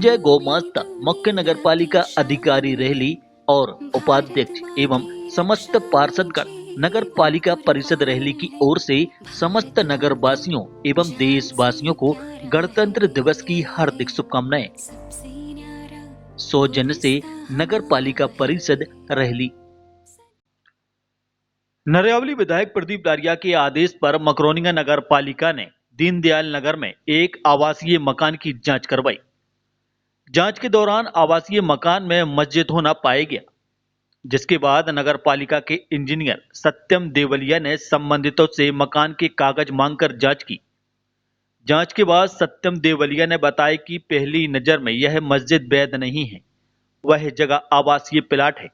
संजय गौमास्ता मुख्य नगर पालिका अधिकारी रेहली और उपाध्यक्ष एवं समस्त पार्षदगण नगर पालिका परिषद रेहली की ओर से समस्त नगर वासियों एवं देशवासियों को गणतंत्र दिवस की हार्दिक शुभकामनाएं। सौजन्य से नगर पालिका परिषद रेहली। नरयावली विधायक प्रदीप डारिया के आदेश पर मकरोनिया नगर पालिका ने दीनदयाल नगर में एक आवासीय मकान की जांच करवाई। जांच के दौरान आवासीय मकान में मस्जिद होना पाया गया, जिसके बाद नगर पालिका के इंजीनियर सत्यम देवलिया ने संबंधितों से मकान के कागज मांगकर जांच की। जांच के बाद सत्यम देवलिया ने बताया कि पहली नजर में यह मस्जिद वैध नहीं है, वह जगह आवासीय प्लाट है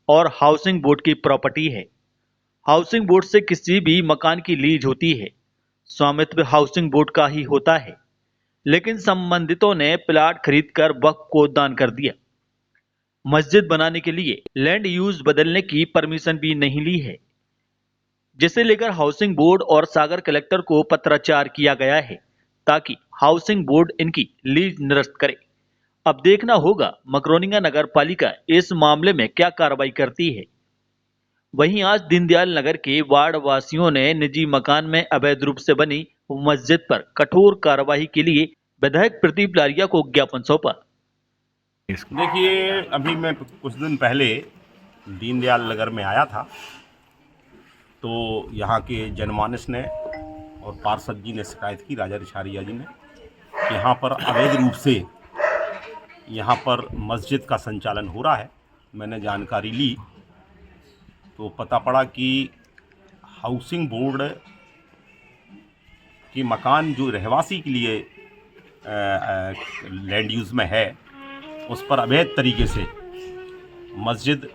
और हाउसिंग बोर्ड की प्रॉपर्टी है। हाउसिंग बोर्ड से किसी भी मकान की लीज होती है, स्वामित्व हाउसिंग बोर्ड का ही होता है, लेकिन संबंधितों ने प्लाट खरीदकर वक्फ को दान कर दिया। मस्जिद बनाने के लिए लैंड यूज बदलने की परमिशन भी नहीं ली है, जिसे लेकर हाउसिंग बोर्ड और सागर कलेक्टर को पत्राचार किया गया है ताकि हाउसिंग बोर्ड इनकी लीज निरस्त करे। अब देखना होगा मकरोनिया नगर पालिका इस मामले में क्या कार्रवाई करती है। वहीं आज दीनदयाल नगर के वार्ड वासियों ने निजी मकान में अवैध रूप से बनी मस्जिद पर कठोर कार्रवाई के लिए विधायक प्रदीप डारिया को ज्ञापन सौंपा। देखिए, अभी मैं कुछ दिन पहले दीनदयाल नगर में आया था, तो यहाँ के जनमानस ने और पार्षद जी ने शिकायत की, राजा रिछारिया जी ने, कि यहाँ पर अवैध रूप से यहाँ पर मस्जिद का संचालन हो रहा है। मैंने जानकारी ली तो पता पड़ा कि हाउसिंग बोर्ड के मकान जो रहवासी के लिए लैंड यूज़ में है, उस पर अवैध तरीके से मस्जिद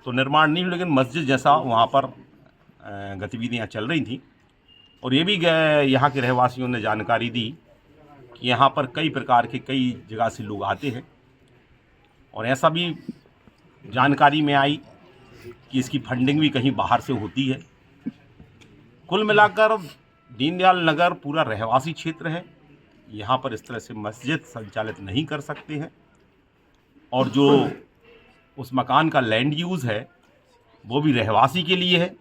तो निर्माण नहीं हुई, लेकिन मस्जिद जैसा वहाँ पर गतिविधियाँ चल रही थी। और ये भी यहाँ के रहवासियों ने जानकारी दी कि यहाँ पर कई प्रकार के कई जगह से लोग आते हैं, और ऐसा भी जानकारी में आई कि इसकी फंडिंग भी कहीं बाहर से होती है। कुल मिलाकर दीनदयाल नगर पूरा रहवासी क्षेत्र है, यहाँ पर इस तरह से मस्जिद संचालित नहीं कर सकते हैं, और जो उस मकान का लैंड यूज़ है वो भी रहवासी के लिए है।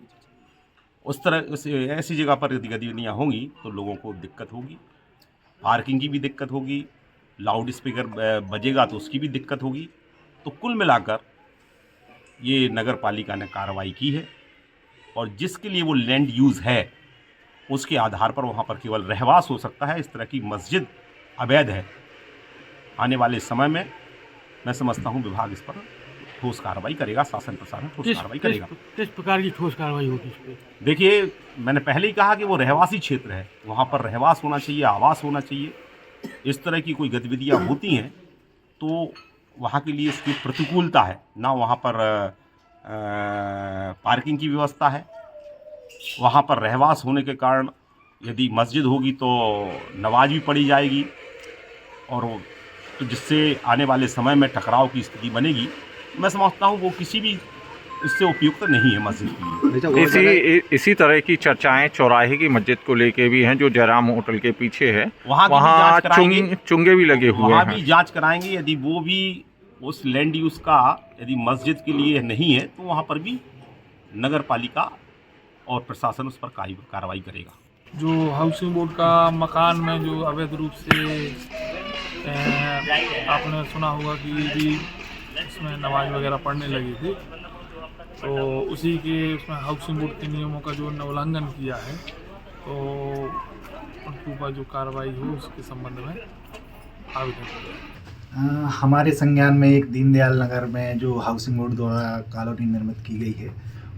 उस तरह ऐसी जगह पर यदि गतिविधियाँ होंगी तो लोगों को दिक्कत होगी, पार्किंग की भी दिक्कत होगी, लाउड स्पीकर बजेगा तो उसकी भी दिक्कत होगी। तो कुल मिलाकर ये नगर पालिका ने कार्रवाई की है, और जिसके लिए वो लैंड यूज़ है उसके आधार पर वहाँ पर केवल रहवास हो सकता है। इस तरह की मस्जिद अवैध है। आने वाले समय में मैं समझता हूँ विभाग इस पर ठोस कार्रवाई करेगा, शासन प्रशासन ठोस कार्रवाई करेगा। किस प्रकार की ठोस कार्रवाई होगी इस पर? देखिए, मैंने पहले ही कहा कि वो रहवासी क्षेत्र है, वहाँ पर रहवास होना चाहिए, आवास होना चाहिए। इस तरह की कोई गतिविधियाँ होती हैं तो वहाँ के लिए इसकी प्रतिकूलता है ना। वहाँ पर पार्किंग की व्यवस्था है, वहाँ पर रहवास होने के कारण यदि मस्जिद होगी तो नमाज भी पढ़ी जाएगी, और तो जिससे आने वाले समय में टकराव की स्थिति बनेगी। मैं समझता हूँ वो किसी भी इससे उपयुक्त नहीं है मस्जिद के लिए। इसी तरह की चर्चाएं चौराहे की मस्जिद को लेके भी हैं, जो जयराम होटल के पीछे है। वहाँ चुंगे भी लगे हुए हैं, वहाँ भी जांच कराएंगे। यदि वो भी उस लैंड यूज़ का यदि मस्जिद के लिए नहीं है तो वहाँ पर भी नगर पालिका और प्रशासन उस पर कार्रवाई करेगा। जो हाउसिंग बोर्ड का मकान में जो अवैध रूप से आपने सुना होगा कि भी उसमें नमाज वगैरह पढ़ने लगी थी, तो उसी के उसमें हाउसिंग बोर्ड के नियमों का जो उल्लंघन किया है, तो उनके ऊपर जो कार्रवाई हो उसके संबंध में आवेदन किया। हमारे संज्ञान में एक दीनदयाल नगर में जो हाउसिंग बोर्ड द्वारा कॉलोनी निर्मित की गई है,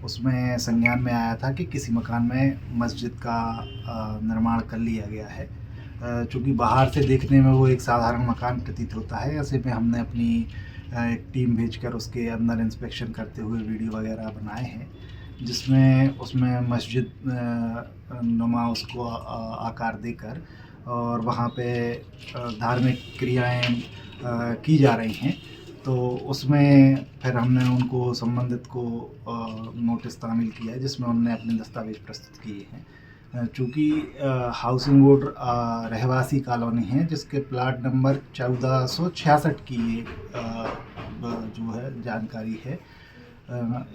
उसमें संज्ञान में आया था कि किसी मकान में मस्जिद का निर्माण कर लिया गया है। चूँकि बाहर से देखने में वो एक साधारण मकान प्रतीत होता है, ऐसे में हमने अपनी एक टीम भेजकर उसके अंदर इंस्पेक्शन करते हुए वीडियो वगैरह बनाए हैं, जिसमें उसमें मस्जिद नुमा उसको आकार देकर और वहाँ पे धार्मिक क्रियाएं की जा रही हैं। तो उसमें फिर हमने उनको संबंधित को नोटिस तामील किया है, जिसमें उन्होंने अपने दस्तावेज प्रस्तुत किए हैं। चूँकि हाउसिंग बोर्ड रहवासी कॉलोनी है जिसके प्लाट नंबर 1466 की ये जो है जानकारी है।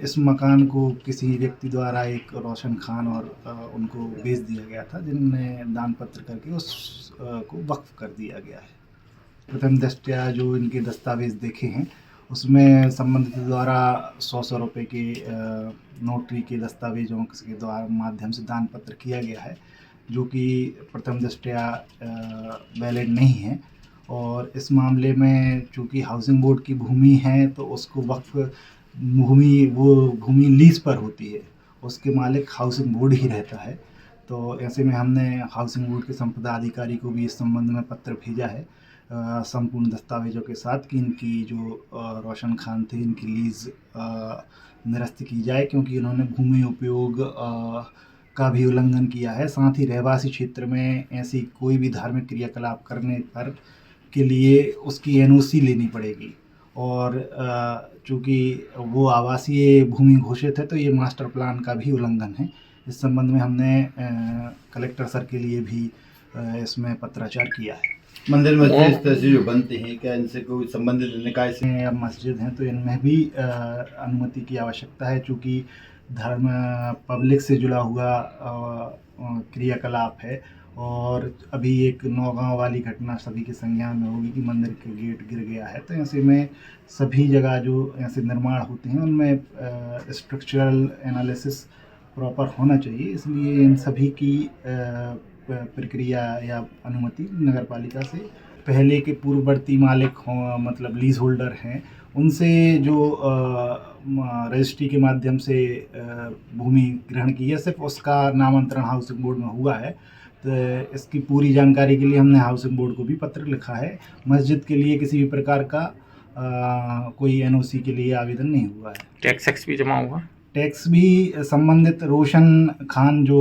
इस मकान को किसी व्यक्ति द्वारा एक रोशन खान और उनको बेच दिया गया था, जिनने दान पत्र करके उस को वक्फ कर दिया गया है। प्रथम दृष्टया जो इनके दस्तावेज देखे हैं उसमें संबंधित द्वारा 100 रुपये के नोटरी के दस्तावेजों के द्वारा माध्यम से दान पत्र किया गया है, जो कि प्रथम दृष्टया वैलिड नहीं है। और इस मामले में चूँकि हाउसिंग बोर्ड की भूमि है तो उसको वक्फ भूमि लीज पर होती है, उसके मालिक हाउसिंग बोर्ड ही रहता है। तो ऐसे में हमने हाउसिंग बोर्ड के संपदा अधिकारी को भी इस संबंध में पत्र भेजा है संपूर्ण दस्तावेजों के साथ कि इनकी जो रोशन खान थे इनकी लीज निरस्त की जाए, क्योंकि इन्होंने भूमि उपयोग का भी उल्लंघन किया है। साथ ही रहवासी क्षेत्र में ऐसी कोई भी धार्मिक क्रियाकलाप करने पर के लिए उसकी एनओसी लेनी पड़ेगी। और चूँकि वो आवासीय भूमि घोषित है तो ये मास्टर प्लान का भी उल्लंघन है। इस संबंध में हमने कलेक्टर सर के लिए भी इसमें पत्राचार किया है। मंदिर मस्जिद इस तरह से जो बनते हैं, क्या इनसे कोई संबंधित निकाय से अब मस्जिद हैं तो इनमें भी अनुमति की आवश्यकता है, चूँकि धर्म पब्लिक से जुड़ा हुआ क्रियाकलाप है। और अभी एक नौगांव वाली घटना सभी के संज्ञान में होगी कि मंदिर का गेट गिर गया है। तो ऐसे में सभी जगह जो ऐसे निर्माण होते हैं उनमें स्ट्रक्चरल एनालिसिस प्रॉपर होना चाहिए, इसलिए इन सभी की प्रक्रिया या अनुमति नगर पालिका से पहले के पूर्ववर्ती मालिक हों, मतलब लीज होल्डर हैं, उनसे जो रजिस्ट्री के माध्यम से भूमि ग्रहण की है, सिर्फ उसका नामांतरण हाउसिंग बोर्ड में हुआ है। तो इसकी पूरी जानकारी के लिए हमने हाउसिंग बोर्ड को भी पत्र लिखा है। मस्जिद के लिए किसी भी प्रकार का कोई एनओसी के लिए आवेदन नहीं हुआ है। टैक्स भी जमा हुआ? टैक्स भी संबंधित रोशन खान जो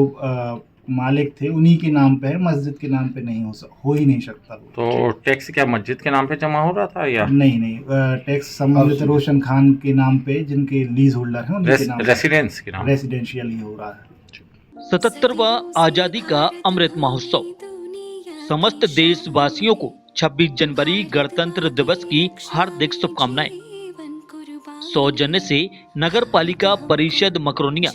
मालिक थे उन्हीं के नाम पे है, मस्जिद के नाम पे नहीं हो ही नहीं सकता वो। तो टैक्स क्या मस्जिद के नाम पे जमा हो रहा था या नहीं, टैक्स संबंधित रोशन खान के नाम पे, जिनके लीज होल्डर हैं उनके नाम, रेसिडेंस के नाम, रेसिडेंशियल ही हो रहा है। 77वां आजादी का अमृत महोत्सव समस्त देशवासियों को 26 जनवरी गणतंत्र दिवस की हार्दिक शुभकामनाएं। सौजन्य से नगर पालिका परिषद मकरोनिया,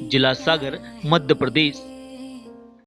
जिला सागर, मध्य प्रदेश।